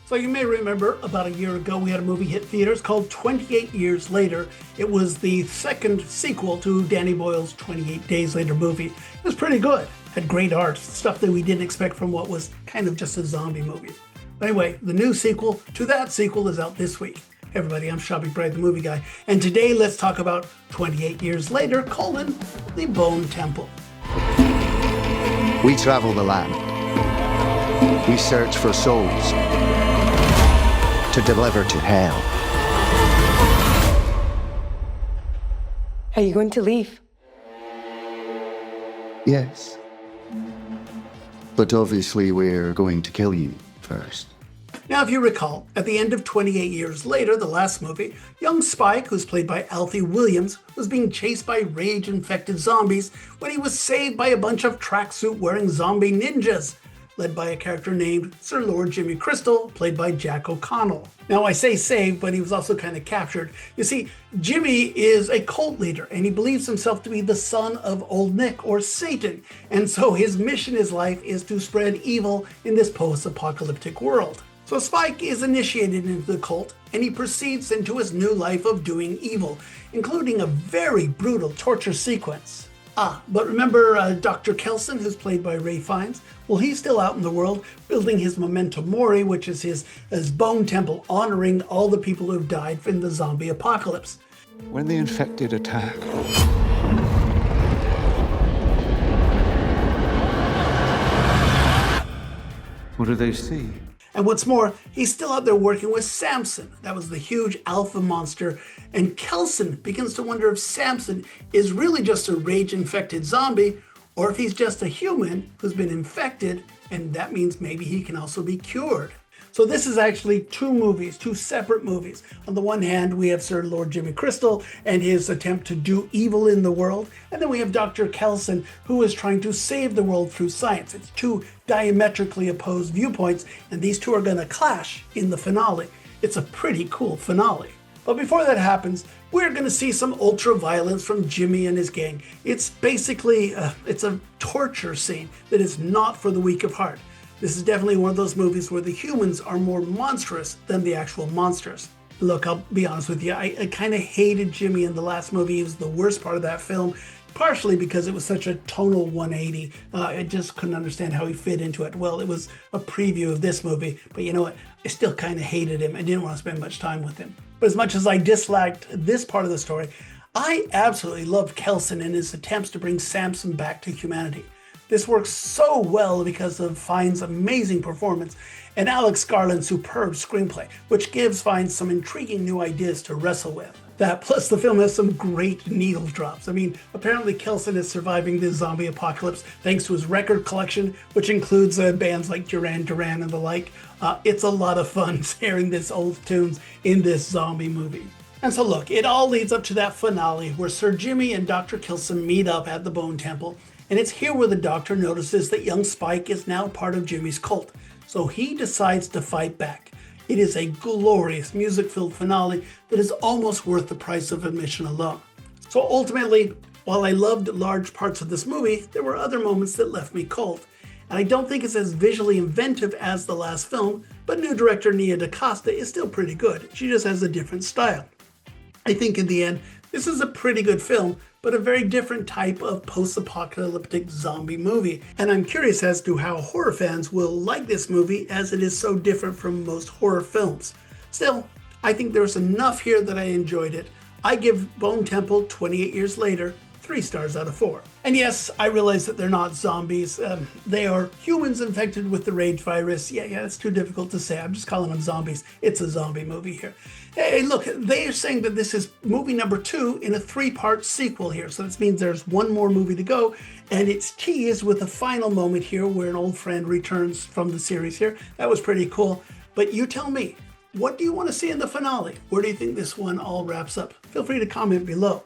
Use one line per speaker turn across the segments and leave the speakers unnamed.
So you may remember about a year ago we had a movie hit theaters called 28 Years Later. It was the second sequel to Danny Boyle's 28 Days Later movie. It was pretty good. Had great art, stuff that we didn't expect from what was kind of just a zombie movie. But anyway, the new sequel to that sequel is out this week. Hey everybody, I'm McBride, the movie guy, and today let's talk about 28 Years Later, the Bone Temple.
We travel the land. We search for souls to deliver to hell.
Are you going to leave?
Yes. But obviously we're going to kill you first.
Now, if you recall, at the end of 28 Years Later, the last movie, young Spike, who's played by Alfie Williams, was being chased by rage-infected zombies when he was saved by a bunch of tracksuit-wearing zombie ninjas, led by a character named Sir Lord Jimmy Crystal, played by Jack O'Connell. Now, I say saved, but he was also kind of captured. You see, Jimmy is a cult leader, and he believes himself to be the son of Old Nick, or Satan, and so his mission in his life is to spread evil in this post-apocalyptic world. So Spike is initiated into the cult, and he proceeds into his new life of doing evil, including a very brutal torture sequence. But remember Dr. Kelson, who's played by Ray Fiennes? Well, he's still out in the world building his Memento Mori, which is his bone temple honoring all the people who have died in the zombie apocalypse.
When the infected attack, what do they see?
And what's more, he's still out there working with Samson. That was the huge alpha monster. And Kelson begins to wonder if Samson is really just a rage-infected zombie, or if he's just a human who's been infected, and that means maybe he can also be cured. So this is actually two separate movies. On the one hand, we have Sir Lord Jimmy Crystal and his attempt to do evil in the world. And then we have Dr. Kelson, who is trying to save the world through science. It's two diametrically opposed viewpoints, and these two are going to clash in the finale. It's a pretty cool finale. But before that happens, we're going to see some ultra violence from Jimmy and his gang. It's basically, it's a torture scene that is not for the weak of heart. This is definitely one of those movies where the humans are more monstrous than the actual monsters. Look, I'll be honest with you, I kind of hated Jimmy in the last movie. He was the worst part of that film, partially because it was such a tonal 180. I just couldn't understand how he fit into it. Well, it was a preview of this movie, but you know what? I still kind of hated him. I didn't want to spend much time with him. But as much as I disliked this part of the story, I absolutely loved Kelson and his attempts to bring Samson back to humanity. This works so well because of Fiennes' amazing performance and Alex Garland's superb screenplay, which gives Fiennes some intriguing new ideas to wrestle with. That plus the film has some great needle drops. I mean, apparently Kelson is surviving this zombie apocalypse thanks to his record collection, which includes bands like Duran Duran and the like. It's a lot of fun hearing these old tunes in this zombie movie. And so look, it all leads up to that finale where Sir Jimmy and Dr. Kelson meet up at the Bone Temple. And it's here where the doctor notices that young Spike is now part of Jimmy's cult. So he decides to fight back. It is a glorious music-filled finale that is almost worth the price of admission alone. So ultimately, while I loved large parts of this movie, there were other moments that left me cold. And I don't think it's as visually inventive as the last film, but new director Nia DaCosta is still pretty good. She just has a different style. I think in the end, this is a pretty good film, but a very different type of post-apocalyptic zombie movie. And I'm curious as to how horror fans will like this movie, as it is so different from most horror films. Still, I think there's enough here that I enjoyed it. I give Bone Temple 28 Years Later 3 stars out of 4. And yes, I realize that they're not zombies. They are humans infected with the rage virus. Yeah, it's too difficult to say. I'm just calling them zombies. It's a zombie movie here. Hey, look, they are saying that this is movie number 2 in a 3-part sequel here. So this means there's one more movie to go. And it's teased with a final moment here where an old friend returns from the series here. That was pretty cool. But you tell me, what do you want to see in the finale? Where do you think this one all wraps up? Feel free to comment below.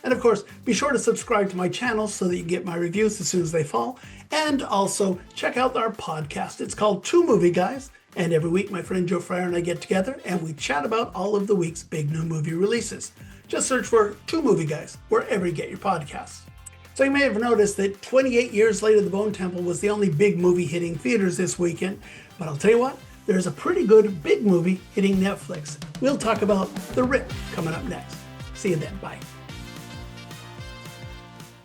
And of course, be sure to subscribe to my channel so that you get my reviews as soon as they fall. And also check out our podcast. It's called Two Movie Guys. And every week, my friend Joe Fryer and I get together and we chat about all of the week's big new movie releases. Just search for Two Movie Guys wherever you get your podcasts. So you may have noticed that 28 Years Later, The Bone Temple was the only big movie hitting theaters this weekend. But I'll tell you what, there's a pretty good big movie hitting Netflix. We'll talk about The Rip coming up next. See you then. Bye.